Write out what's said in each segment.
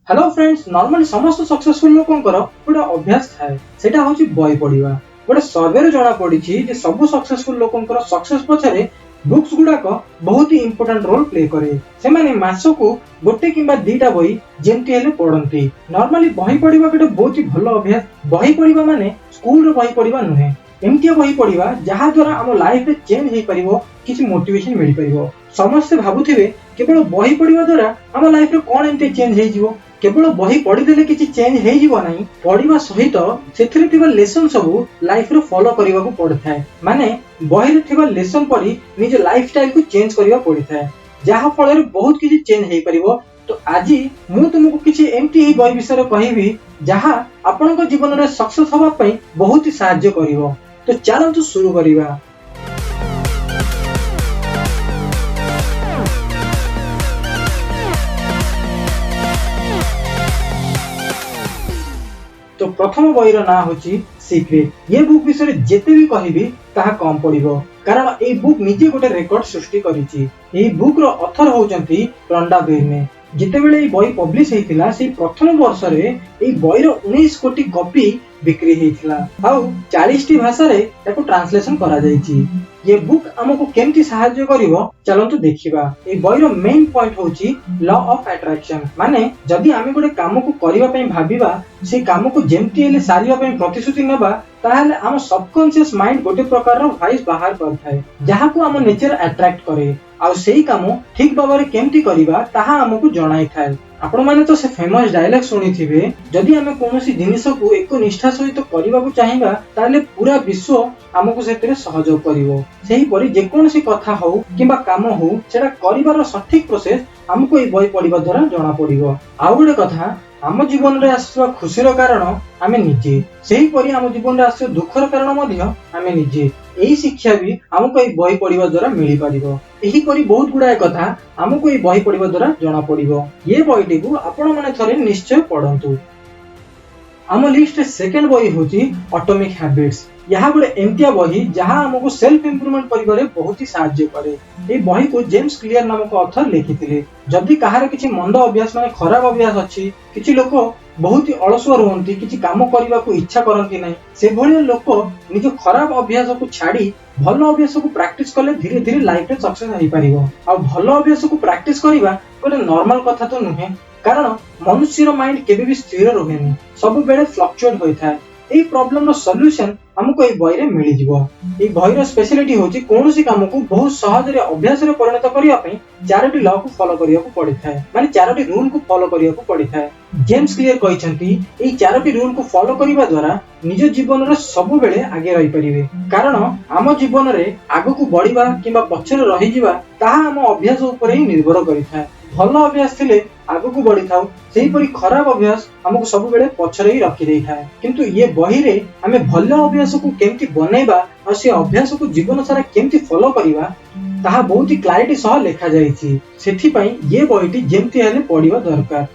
Hello friends, normally समस्त successful लोकंकर गोटे अभ्यास थाए सेटा होची बही पढ़िबा। गोटे सर्वे जना पड़ी जे सब सक्सेसफुल लोकंकर सक्सेस पछरे बुक्स गुडाक बहुत ही इंपोर्टेंट रोल प्ले करे। से माने मासको गोटे किंबा दीटा बही जेमती हेले पढ़ंती। नॉर्मली बही पढ़िबा गोटे बहुत ही भलो अभ्यास। बही पढ़िबा माने स्कूल रो बही पढ़िबा नुहे, एमती बही पढ़िबा जहा द्वारा हम लाइफ रे चेंज हे परिबो, किछि मोटिवेशन मिल परिबो। समस्त भाबुथिबे केवल बही पढ़िबा द्वारा हम लाइफ रे कोन एमती चेंज हे जिवो। केवल बही पढ़ीदेले किसी चेंज हो जीव नहीं, पढ़ा सहित से लेसन सब लाइफ रे फॉलो करने को पड़ थाए। माने बही रे लेसन पढ़ी निज लाइफ स्टाइल को चेंज करने पड़ थाए, जहाँ फल बहुत किसी चेंज हो पार। तो आज मु तुमको किसी एमती ही बही विषय कहबी जहाँ आपण जीवन में सक्सेस होगापी बहुत ही साहाय्य कर। तो चलतु शुरू करवा। तो प्रथम बहीर ना होची सीक्रेट। ये बुक विषय जेते भी कहबी ताहा कम पड़िबो, कारण ए बुक निजे गोटे रेकॉर्ड सृष्टि करिछि। ए बुक रो ऑथर होचंती रंडा बेर्ने। जितेबेले ए बही पब्लिश हेतिला से प्रथम वर्ष रे ए बहीर 19 कोटी कॉपी बिक्री हेतिला आउ 40 टी भाषा रे ताको ट्रांसलेशन करा जायछि। ये बुक हमको केमती सहाय्य करिवो चलंतु देखिबा। ए बहीर मेन पॉइंट होची लॉ ऑफ अट्रैक्शन। माने जदि आमे गोटे काम को करिवा पई भाबिबा, से काम को जेमती हेले सारिवा पई प्रतिश्रुति नबा, ताहले हम सबकॉन्शियस माइंड गोटे प्रकार रो वॉइस बाहर करथाय, जहा को हम नेचर अट्रैक्ट करे। आउ सेही काम ठीक भाबरे केमती करिबा ताहा हमको जणाई थाए। आपण माने तो से फेमस डायलॉग सुनिथिबे, जदि आमे कोनोसी जिनिस को एक निष्ठा सहित करिबा को चाहिबा ताले पूरा विश्व हमको सेतरे सहयोग करिवो। सेही परि जे कोनोसी कथा हो किबा काम हो सेटा करिवार सठिक प्रोसेस हमको ए बही पढ़िबा द्वारा जणा पड़िबो। आउ गोटे कथा, आम जीवन रे आसुवा खुशीर कारण आमे निजे, सेही परि आम जीवन रे आसुवा दुखर कारण मध्य आमे निजे। एही शिक्षा भी हमको ए बही पढ़िबा द्वारा मिली पारिबो। एही परि बहुत गुडाय कथा हमको ए बही पढ़िबा द्वारा जणा पड़िबो। ये बहीटी को आपण माने थरे निश्चय पढ़ंतु। आम लिस्ट सेकंड बही होची एटॉमिक हैबिट्स। यह गोटे एमतिया बही जहाँ हमको सेल्फ इम्प्रूवमेंट करिबारे बहुत ही सहाय्य करे। ए बही को जेम्स क्लियर नामक ऑथर लिखिथिले। जदि कहार किछि मंद अभ्यास माने खराब अभ्यास अछि, किछि लोक बहुत ही अलसुआ रहंती, किछि काम करबा को इच्छा करंती नै, से भली लोक निज खराब अभ्यास को छाड़ी भलो अभ्यास को प्रैक्टिस करले धीरे धीरे लाइफ रे सक्सेस होई परिबो। आ भलो अभ्यास को प्रैक्टिस करिबा गोटे नॉर्मल कथा तो नुहे, कारण मनुष्यर माइंड केबे भी स्थिर रहेनी, सब बेले फ्लक्चुएट होई थाए। ए प्रॉब्लम रो सॉल्यूशन हमको ए बही रे मिली जिवो। ए बही रो स्पेशलिटी होची कोनोसी काम को बहुत सहज रे अभ्यास रे परिणत करिया पई चारोटी लॉ को फॉलो करिया को पड़ी थाए, माने चारोटी रूल को फॉलो करिया को पड़ी थाए। जेम्स क्लियर कहिसंती ए चारोटी रूल को फॉलो करिबा द्वारा निज जीवन रे सब बेले आगे रहि परिबे, कारण हम जीवन रे आगु को बढ़िबा किबा पछरे रहि जिबा ताहा हम अभ्यास ऊपर ही निर्भर करि थाए। भलो अभ्यास थिले आगु को बढ़ी थाउ, सेही परि खराब अभ्यास हमको सब बेले पछरे ही रखि देई थाए। किंतु ये बही रे हमें भलो अभ्यास को केमती बनेबा और से अभ्यास को जीवन सारा केमती फॉलो करिबा ताहा बहुत ही क्लैरिटी सह लिखा जायछि। सेथि पई ये बहीटी जेमती हेले पढिबा दरकार।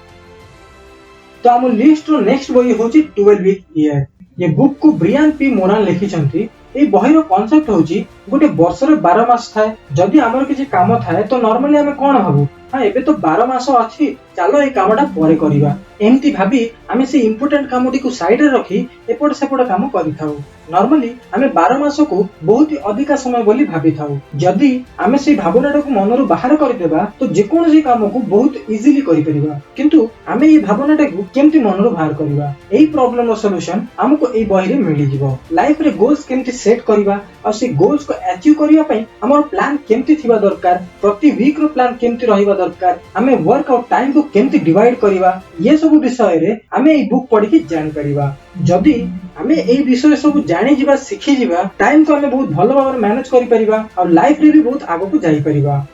तो हम लिस्ट रो नेक्स्ट बही होची 12 वीक ईयर। ये बुक को ब्रियान पी मोरान लिखिसंती। ए बही रो कांसेप्ट होची गोटे वर्ष रे 12 मास थाए। जदि हमर किछि काम थाए तो नॉर्मली हमें कोन भाबु, हां एबे तो 12 मास अछि, चलो ए कामटा परे करिबा, एमती भाबी हमें से इंपोर्टेंट कामटी को साइड रे रखी एपट सेपट काम करि थाउ। नॉर्मली हमें 12 मास को बहुत ही अधिक समय बोली भाबी थाउ। जदि हमें से भावनाटा को मनरु बाहर कर देबा तो जे कोनोसी काम को बहुत इजीली करि परिबा। किंतु हमें ये भावनाटा को केमती मनरु बाहर करिबा, एही प्रॉब्लम रो सॉल्यूशन हमको ए बही रे मिली जिवो। लाइफ रे गोल्स केमती सेट करिबा और से गोल्स को अचीव करिया पई हमर प्लान केमती थिबा दरकार, प्रति वीक रो प्लान केमती रहिबा दरकार, हमें वर्क आउट टाइम को केमती डिवाइड करिबा, ये सब विषय रे हमें ए बुक पढ़ी के जान परिबा। जदि हमें ए विषय सब जानि जिबा सिखि जिबा, टाइम को हमें बहुत भलो भाବରେ मैनेज करि परिबा और लाइफ रे भी बहुत आगो को जाई परिबा।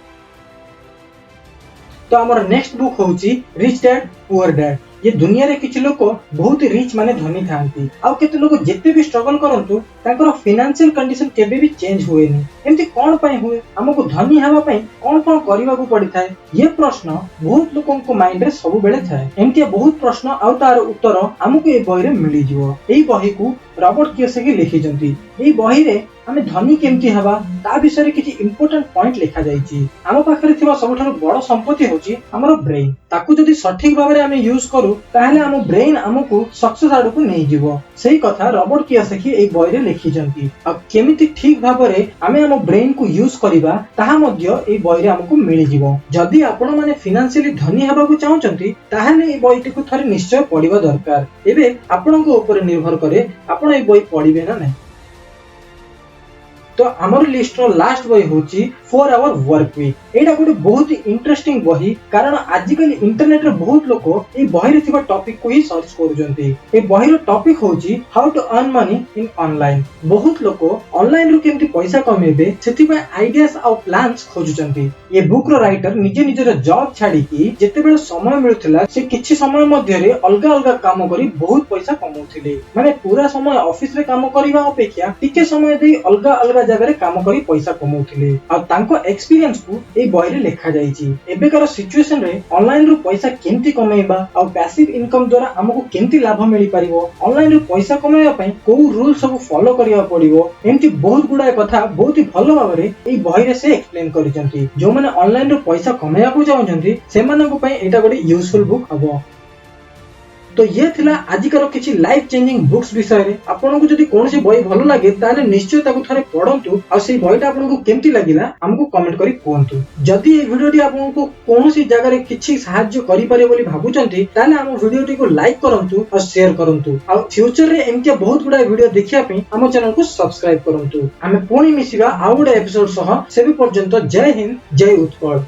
तो हमर नेक्स्ट बुक होची रिच डैड पुअर डैड। ये दुनिया रे किछि लोक बहुत रिच माने धनी थांती, आ केते लोक जेते भी स्ट्रगल करंतु तांकर फाइनेंशियल कंडीशन केबे भी चेंज होएनी। एमती कौन पाई हुए हमको धनी हेबा पई कौन कौन करबा को पड़ी थाए ये प्रश्न बहुत लोगों को माइंड रे सब बेले थाए एमती बहुत प्रश्न आ तार उत्तर हमको ए बही रे मिली जिवो एई बही को रॉबर्ट कियोसाकी लिखि जंती एई बही रे आमे धनी केमती हवा ता विषय किछि इंपोर्टेंट पॉइंट लिखा जाइछि आम पाखरे थिबा सबठारु बड़ संपत्ति होछि हमर ब्रेन ताकू जदि सठिक भाबरे आमे यूज करू ताहले हम ब्रेन हमकु सक्सेस आडू को नै जिवो सेही कथा रॉबर्ट कियोसाकी एई बही रे लिखि जंती आ केमिति ठीक भाबरे आमे हम ब्रेन को यूज करिबा ताहा मध्य एई बही रे हमकु मिलि जिवो जदि आपण माने फाइनेंशियली धनी हेबा को चाहउचंती ताहले एई बहीटी को थरे निश्चय पढिबा दरकार एबे आपणको ऊपर निर्भर करे आपण एई बही पढिबे ना नै तो आमर लिस्ट रो लास्ट बही होची 4 आवर वर्क वीक एटा गोटे बहुत ही इंटरेस्टिंग बही कारण आजिकल इंटरनेट रे बहुत लोक ए बही रे थिबा टॉपिक को ही सर्च करूजंती ए बही रो टॉपिक होची how to earn money in online बहुत लोक ऑनलाइन रो केमती पैसा कमेबे सेति पय आइडियाज आ प्लान्स खोजुजंती ए बुक रो राइटर निजे निजे जॉब छाडी की जेते बेले समय मिलुथिला से किछि समय मध्ये रे अलगा अलगा काम करी बहुत पैसा कमाउथिले माने पूरा समय ऑफिस रे काम करिवा अपेक्षा टिके समय देई अलगा अलगा जगह रे काम करी पैसा कमाउथिले आ तांको एक्सपीरियंस को ए बही रे लिखा जाईची एबेकार सिचुएशन रे ऑनलाइन रो पैसा केमती कमाइबा आ पैसिव इनकम द्वारा हमको केमती लाभ मिली परिबो ऑनलाइन रो पैसा कमाइबा पई को रूल सब फॉलो करिया पड़िबो एमती बहुत गुडा कथा बहुत ही भलो भाबरे ए बही रे से एक्सप्लेन करिसंती जो माने ऑनलाइन रो पैसा कमाइबा को चाहउछंती सेमानन पई एटा गोटे यूजफुल बुक हबो तो ये थिला आजिकार किछि लाइफ चेंजिंग बुक्स विषय रे आपनको जदि कोनोसी बही भलो लागे ताले निश्चय ताकु थरे पढंतु आ सेही बहीटा आपनको केमती लागिला हमको कमेंट करी कोंतु जदि ए वीडियोटी आपनको कोनोसी जगह रे किछि सहाय्य करि पारे बोली भाबुचंती ताले हम वीडियोटी को लाइक करंतु और शेयर करंतु आ फ्यूचर रे एमके बहुत गुडा वीडियो देखिया पे हम चैनल को सब्सक्राइब करंतु हमें पुणी मिसिबा आ गुडा एपिसोड सह सेबे पर्यंत जय हिंद जय उत्कल।